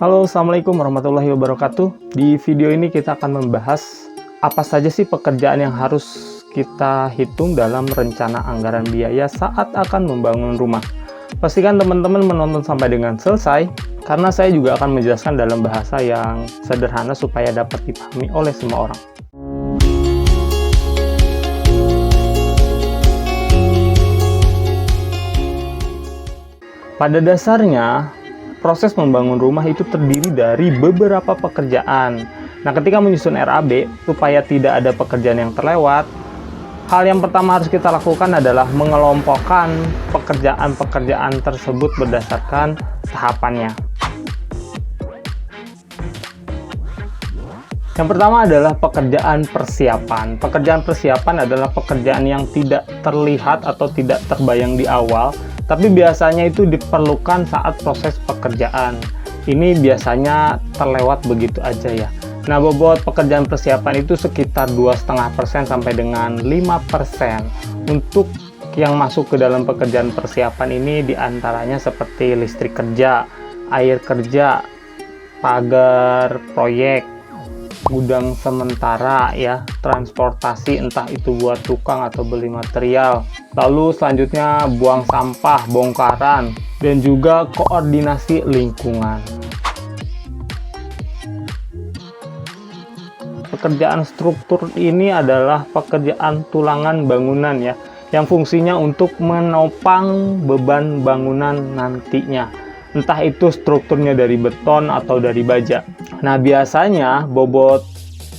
Halo, Assalamualaikum warahmatullahi wabarakatuh. Di video ini kita akan membahas apa saja sih pekerjaan yang harus kita hitung dalam rencana anggaran biaya saat akan membangun rumah. Pastikan teman-teman menonton sampai dengan selesai, karena saya juga akan menjelaskan dalam bahasa yang sederhana supaya dapat dipahami oleh semua orang. Pada dasarnya, proses membangun rumah itu terdiri dari beberapa pekerjaan. Nah, ketika menyusun RAB, supaya tidak ada pekerjaan yang terlewat, hal yang pertama harus kita lakukan adalah mengelompokkan pekerjaan-pekerjaan tersebut berdasarkan tahapannya. Yang pertama adalah pekerjaan persiapan. Pekerjaan persiapan adalah pekerjaan yang tidak terlihat atau tidak terbayang di awal, tapi biasanya itu diperlukan saat proses pekerjaan. Ini biasanya terlewat begitu aja ya. Nah, bobot pekerjaan persiapan itu sekitar 2,5% sampai dengan 5%. Untuk yang masuk ke dalam pekerjaan persiapan ini diantaranya seperti listrik kerja, air kerja, pagar proyek, gudang sementara ya, transportasi entah itu buat tukang atau beli material. Lalu selanjutnya buang sampah, bongkaran, dan juga koordinasi lingkungan. Pekerjaan struktur ini adalah pekerjaan tulangan bangunan ya, yang fungsinya untuk menopang beban bangunan nantinya. Entah itu strukturnya dari beton atau dari baja. Nah, biasanya bobot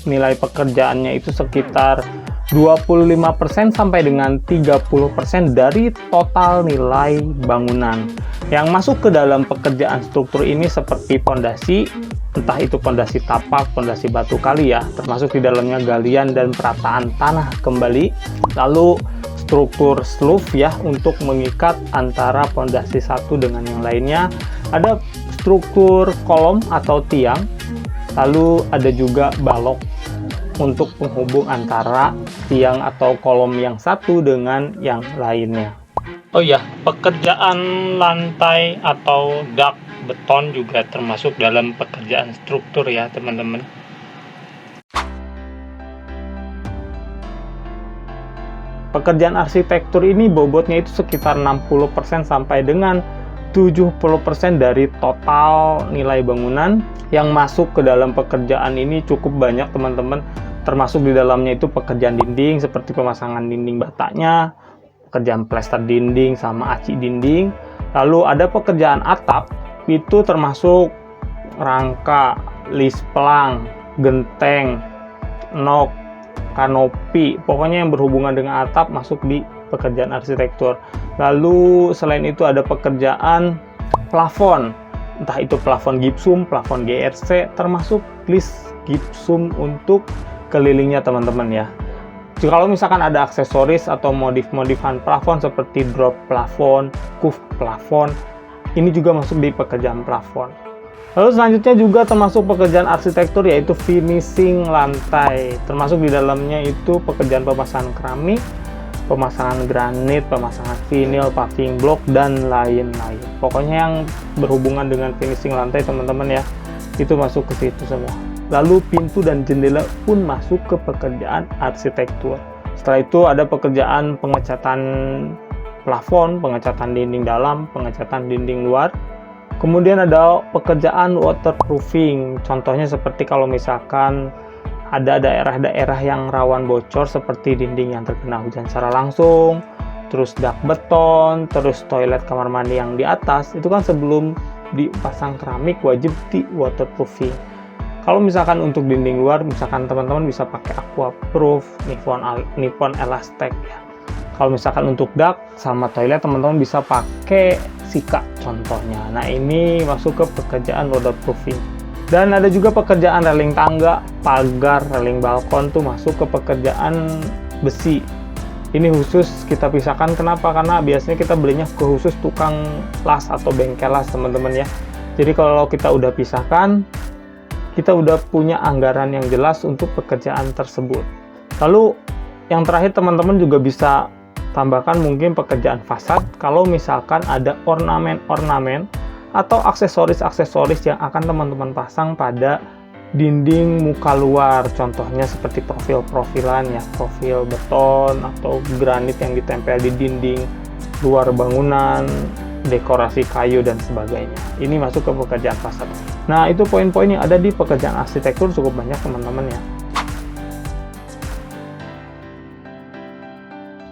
nilai pekerjaannya itu sekitar 25% sampai dengan 30% dari total nilai bangunan. Yang masuk ke dalam pekerjaan struktur ini seperti fondasi, entah itu fondasi tapak, fondasi batu kali ya, termasuk di dalamnya galian dan perataan tanah kembali. Lalu struktur sloof ya, untuk mengikat antara fondasi satu dengan yang lainnya. Ada struktur kolom atau tiang, lalu ada juga balok untuk penghubung antara tiang atau kolom yang satu dengan yang lainnya. Oh ya, pekerjaan lantai atau dak beton juga termasuk dalam pekerjaan struktur ya teman-teman. Pekerjaan arsitektur ini bobotnya itu sekitar 60% sampai dengan 70% dari total nilai bangunan. Yang masuk ke dalam pekerjaan ini cukup banyak teman-teman, termasuk di dalamnya itu pekerjaan dinding seperti pemasangan dinding batanya, pekerjaan plester dinding sama aci dinding. Lalu ada pekerjaan atap, itu termasuk rangka, lisplang, genteng, nok, kanopi, pokoknya yang berhubungan dengan atap masuk di pekerjaan arsitektur. Lalu selain itu ada pekerjaan plafon, entah itu plafon gipsum, plafon GRC, termasuk list gipsum untuk kelilingnya teman-teman ya. Kalau misalkan ada aksesoris atau modif-modifan plafon seperti drop plafon, cuff plafon, ini juga masuk di pekerjaan plafon. Lalu selanjutnya juga termasuk pekerjaan arsitektur yaitu finishing lantai, termasuk di dalamnya itu pekerjaan pemasangan keramik, pemasangan granit, pemasangan vinil, paving block, dan lain-lain. Pokoknya yang berhubungan dengan finishing lantai teman-teman ya, itu masuk ke situ semua. Lalu pintu dan jendela pun masuk ke pekerjaan arsitektur. Setelah itu ada pekerjaan pengecatan plafon, pengecatan dinding dalam, pengecatan dinding luar. Kemudian ada pekerjaan waterproofing, contohnya seperti kalau misalkan ada daerah-daerah yang rawan bocor seperti dinding yang terkena hujan secara langsung, terus dak beton, terus toilet kamar mandi yang di atas, itu kan sebelum dipasang keramik wajib di waterproofing. Kalau misalkan untuk dinding luar, misalkan teman-teman bisa pakai aquaproof, Nippon Elastec ya. Kalau misalkan untuk dak sama toilet, teman-teman bisa pakai Sika contohnya. Nah, ini masuk ke pekerjaan waterproofing. Dan ada juga pekerjaan railing tangga, pagar, railing balkon tuh masuk ke pekerjaan besi. Ini khusus kita pisahkan, kenapa? Karena biasanya kita belinya ke khusus tukang las atau bengkel las teman-teman ya. Jadi kalau kita udah pisahkan, kita udah punya anggaran yang jelas untuk pekerjaan tersebut. Lalu yang terakhir teman-teman juga bisa tambahkan mungkin pekerjaan fasad kalau misalkan ada ornamen-ornamen atau aksesoris-aksesoris yang akan teman-teman pasang pada dinding muka luar, contohnya seperti profil-profilan ya, profil beton atau granit yang ditempel di dinding luar bangunan, dekorasi kayu dan sebagainya. Ini masuk ke pekerjaan fasad. Nah, itu poin-poin yang ada di pekerjaan arsitektur cukup banyak teman-teman ya.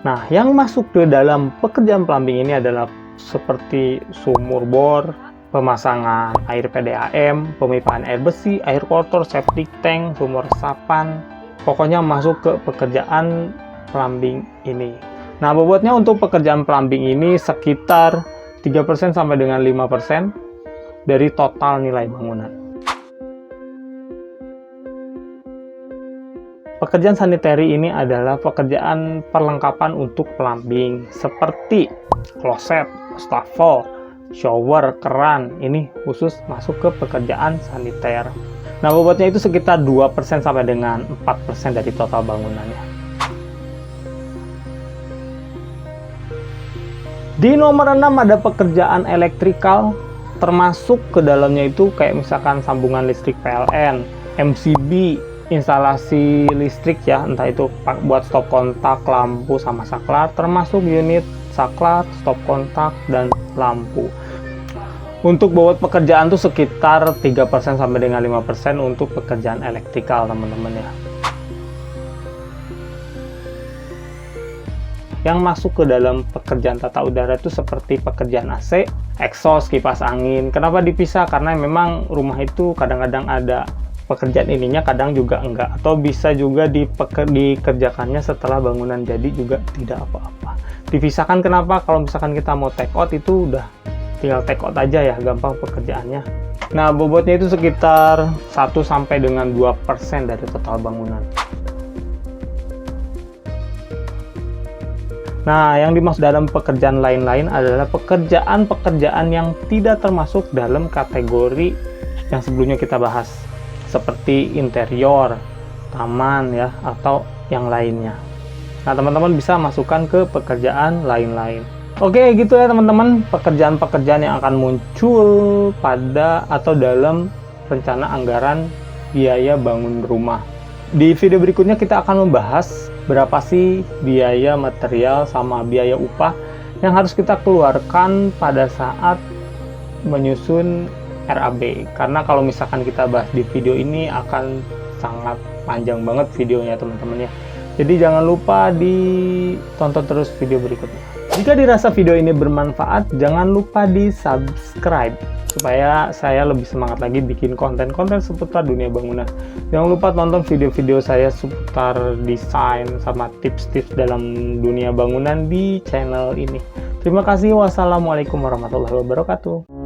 Nah, yang masuk ke dalam pekerjaan plumbing ini adalah seperti sumur bor, pemasangan air PDAM, pemipahan air besi, air kotor, septic tank, sumur resapan, pokoknya masuk ke pekerjaan plumbing ini. Nah, bobotnya untuk pekerjaan plumbing ini sekitar 3% sampai dengan 5% dari total nilai bangunan. Pekerjaan sanitary ini adalah pekerjaan perlengkapan untuk plumbing seperti kloset, wastafel, shower, keran. Ini khusus masuk ke pekerjaan saniter. Nah, bobotnya itu sekitar 2% sampai dengan 4% dari total bangunannya. Di nomor 6 ada pekerjaan elektrikal, termasuk ke dalamnya itu kayak misalkan sambungan listrik PLN, MCB, instalasi listrik ya, entah itu buat stop kontak, lampu, sama saklar, termasuk unit saklar, stop kontak, dan lampu. Untuk bobot pekerjaan tuh sekitar 3% sampai dengan 5% untuk pekerjaan elektrikal teman-teman ya. Yang masuk ke dalam pekerjaan tata udara itu seperti pekerjaan AC, exhaust, kipas angin. Kenapa dipisah? Karena memang rumah itu kadang-kadang ada pekerjaan ininya, kadang juga enggak, atau bisa juga dikerjakannya setelah bangunan jadi juga tidak apa-apa. Dipisahkan kenapa? Kalau misalkan kita mau take out itu udah tinggal take out aja ya, gampang pekerjaannya. Nah, bobotnya itu sekitar 1 sampai dengan 2% dari total bangunan. Nah, yang dimaksud dalam pekerjaan lain-lain adalah pekerjaan-pekerjaan yang tidak termasuk dalam kategori yang sebelumnya kita bahas, seperti interior, taman ya, atau yang lainnya. Nah, teman-teman bisa masukkan ke pekerjaan lain-lain. Oke, gitu ya teman-teman, pekerjaan-pekerjaan yang akan muncul pada atau dalam rencana anggaran biaya bangun rumah. Di video berikutnya kita akan membahas berapa sih biaya material sama biaya upah yang harus kita keluarkan pada saat menyusun RAB. Karena kalau misalkan kita bahas di video ini akan sangat panjang banget videonya teman-teman ya. Jadi jangan lupa ditonton terus video berikutnya. Jika dirasa video ini bermanfaat, jangan lupa di subscribe supaya saya lebih semangat lagi bikin konten-konten seputar dunia bangunan. Jangan lupa tonton video-video saya seputar desain sama tips-tips dalam dunia bangunan di channel ini. Terima kasih. Wassalamualaikum warahmatullahi wabarakatuh.